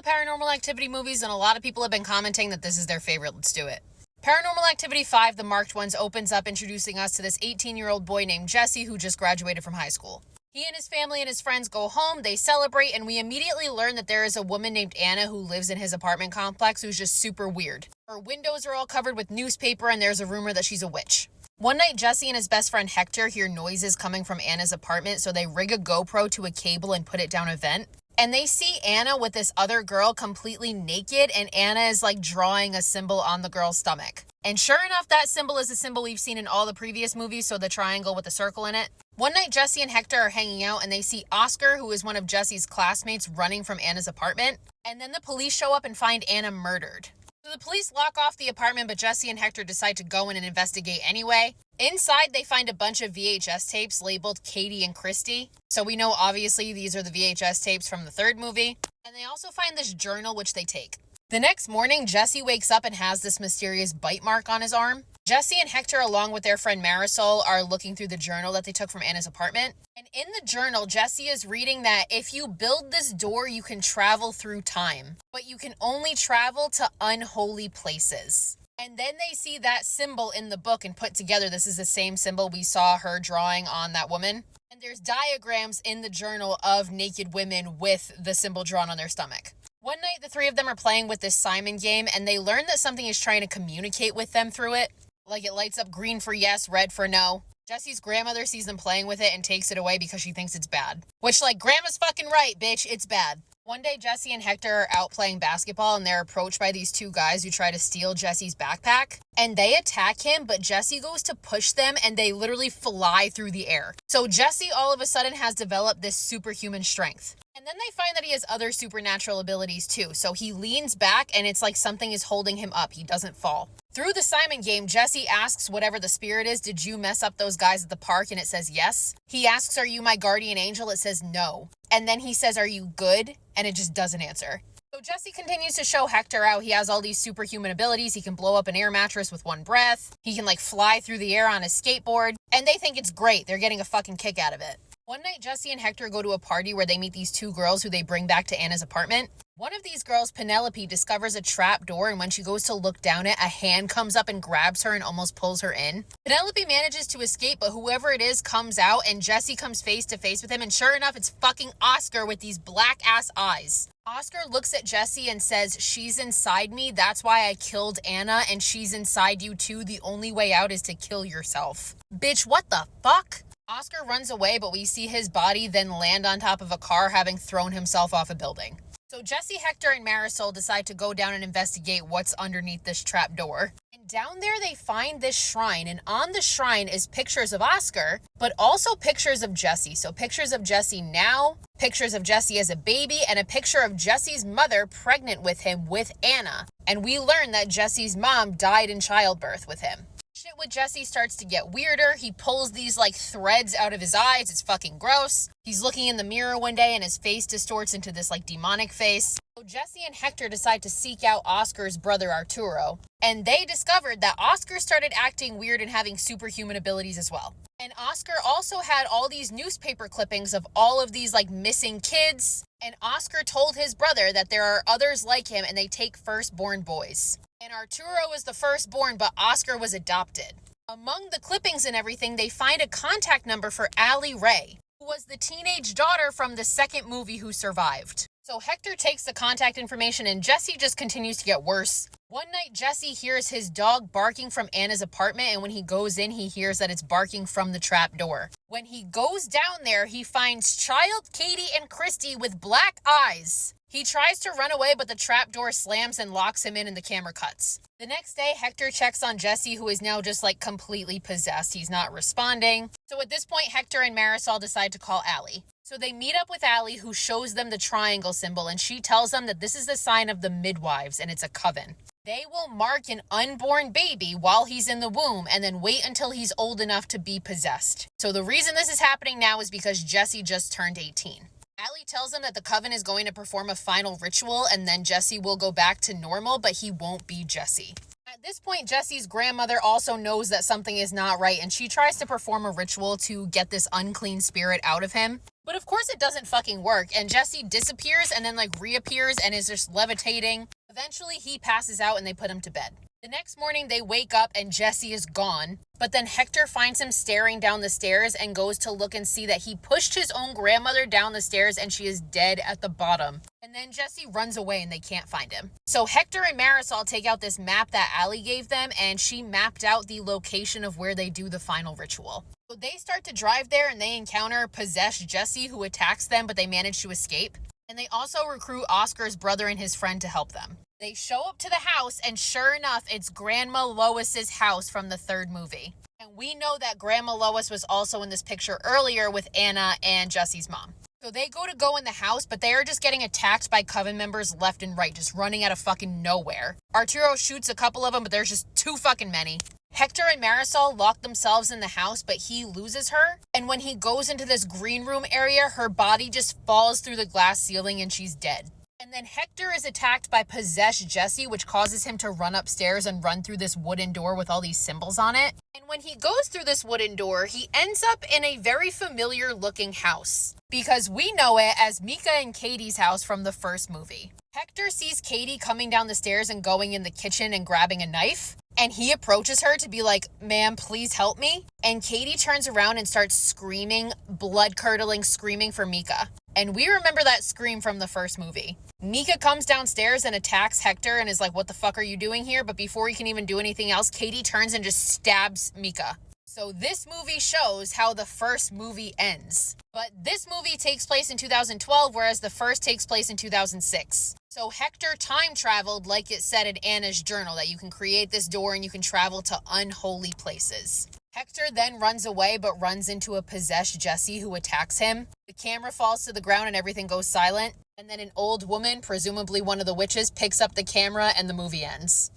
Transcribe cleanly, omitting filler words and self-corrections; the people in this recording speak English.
the Paranormal Activity movies, and a lot of people have been commenting that this is their favorite. Let's do it. Paranormal Activity 5, The Marked Ones, opens up introducing us to this 18-year-old boy named Jesse who just graduated from high school. He and his family and his friends go home, they celebrate, and we immediately learn that there is a woman named Anna who lives in his apartment complex who's just super weird. Her windows are all covered with newspaper, and there's a rumor that she's a witch. One night, Jesse and his best friend Hector hear noises coming from Anna's apartment, so they rig a GoPro to a cable and put it down a vent. And they see Anna with this other girl completely naked, and Anna is like drawing a symbol on the girl's stomach. And sure enough, that symbol is a symbol we've seen in all the previous movies, so the triangle with the circle in it. One night, Jesse and Hector are hanging out, and they see Oscar, who is one of Jesse's classmates, running from Anna's apartment. And then the police show up and find Anna murdered. So the police lock off the apartment, but Jesse and Hector decide to go in and investigate anyway. Inside, they find a bunch of VHS tapes labeled Katie and Christy. So we know, obviously, these are the VHS tapes from the third movie. And they also find this journal, which they take. The next morning, Jesse wakes up and has this mysterious bite mark on his arm. Jesse and Hector, along with their friend Marisol, are looking through the journal that they took from Anna's apartment. And in the journal, Jesse is reading that if you build this door, you can travel through time. But you can only travel to unholy places. And then they see that symbol in the book and put together this is the same symbol we saw her drawing on that woman. And there's diagrams in the journal of naked women with the symbol drawn on their stomach. One night, the three of them are playing with this Simon game, and they learn that something is trying to communicate with them through it. Like, it lights up green for yes, red for no. Jesse's grandmother sees them playing with it and takes it away because she thinks it's bad. Which, like, grandma's fucking right, bitch, it's bad. One day, Jesse and Hector are out playing basketball, and they're approached by these two guys who try to steal Jesse's backpack. And they attack him, but Jesse goes to push them, and they literally fly through the air. So Jesse all of a sudden has developed this superhuman strength. And then they find that he has other supernatural abilities too. So he leans back, and it's like something is holding him up. He doesn't fall. Through the Simon game, Jesse asks whatever the spirit is, did you mess up those guys at the park? And it says yes. He asks, are you my guardian angel? It says no. And then he says, are you good? And it just doesn't answer. So Jesse continues to show Hector out. He has all these superhuman abilities. He can blow up an air mattress with one breath. He can like fly through the air on a skateboard. And they think it's great. They're getting a fucking kick out of it. One night, Jesse and Hector go to a party where they meet these two girls who they bring back to Anna's apartment. One of these girls, Penelope, discovers a trap door, and when she goes to look down it, a hand comes up and grabs her and almost pulls her in. Penelope manages to escape, but whoever it is comes out, and Jesse comes face to face with him, and sure enough, it's fucking Oscar with these black-ass eyes. Oscar looks at Jesse and says, she's inside me, that's why I killed Anna, and she's inside you too, the only way out is to kill yourself. Bitch, what the fuck? Oscar runs away, but we see his body then land on top of a car, having thrown himself off a building. So Jesse, Hector, and Marisol decide to go down and investigate what's underneath this trap door. And down there they find this shrine, and on the shrine is pictures of Oscar, but also pictures of Jesse. So pictures of Jesse now, pictures of Jesse as a baby, and a picture of Jesse's mother pregnant with him with Anna. And we learn that Jesse's mom died in childbirth with him. Shit with Jesse starts to get weirder. He pulls these like threads out of his eyes. It's fucking gross. He's looking in the mirror one day and his face distorts into this like demonic face. So Jesse and Hector decide to seek out Oscar's brother Arturo. And they discovered that Oscar started acting weird and having superhuman abilities as well. And Oscar also had all these newspaper clippings of all of these like missing kids. And Oscar told his brother that there are others like him and they take firstborn boys. And Arturo was the firstborn, but Oscar was adopted. Among the clippings and everything, they find a contact number for Allie Ray, who was the teenage daughter from the second movie who survived. So Hector takes the contact information and Jesse just continues to get worse. One night, Jesse hears his dog barking from Anna's apartment, and when he goes in, he hears that it's barking from the trap door. When he goes down there, he finds child Katie and Christy with black eyes. He tries to run away, but the trap door slams and locks him in and the camera cuts. The next day, Hector checks on Jesse, who is now just like completely possessed. He's not responding. So at this point, Hector and Marisol decide to call Allie. So they meet up with Allie, who shows them the triangle symbol, and she tells them that this is the sign of the midwives, and it's a coven. They will mark an unborn baby while he's in the womb and then wait until he's old enough to be possessed. So the reason this is happening now is because Jesse just turned 18. Allie tells them that the coven is going to perform a final ritual and then Jesse will go back to normal, but he won't be Jesse. At this point, Jesse's grandmother also knows that something is not right, and she tries to perform a ritual to get this unclean spirit out of him. But of course it doesn't fucking work, and Jesse disappears and then like reappears and is just levitating. Eventually he passes out and they put him to bed. The next morning they wake up and Jesse is gone, but then Hector finds him staring down the stairs and goes to look and see that he pushed his own grandmother down the stairs and she is dead at the bottom. And then Jesse runs away and they can't find him. So Hector and Marisol take out this map that Allie gave them, and she mapped out the location of where they do the final ritual. So they start to drive there and they encounter possessed Jesse, who attacks them, but they manage to escape. And they also recruit Oscar's brother and his friend to help them. They show up to the house, and sure enough, it's Grandma Lois's house from the third movie. And we know that Grandma Lois was also in this picture earlier with Anna and Jesse's mom. So they go in the house, but they are just getting attacked by coven members left and right, just running out of fucking nowhere. Arturo shoots a couple of them, but there's just too fucking many. Hector and Marisol lock themselves in the house, but he loses her. And when he goes into this green room area, her body just falls through the glass ceiling and she's dead. And then Hector is attacked by possessed Jesse, which causes him to run upstairs and run through this wooden door with all these symbols on it. And when he goes through this wooden door, he ends up in a very familiar looking house, because we know it as Mika and Katie's house from the first movie. Hector sees Katie coming down the stairs and going in the kitchen and grabbing a knife. And he approaches her to be like, "Ma'am, please help me." And Katie turns around and starts screaming, blood-curdling screaming for Mika. And we remember that scream from the first movie. Mika comes downstairs and attacks Hector and is like, "What the fuck are you doing here?" But before he can even do anything else, Katie turns and just stabs Mika. So this movie shows how the first movie ends. But this movie takes place in 2012, whereas the first takes place in 2006. So Hector time traveled, like it said in Anna's journal, that you can create this door and you can travel to unholy places. Hector then runs away, but runs into a possessed Jesse who attacks him. The camera falls to the ground and everything goes silent. And then an old woman, presumably one of the witches, picks up the camera and the movie ends.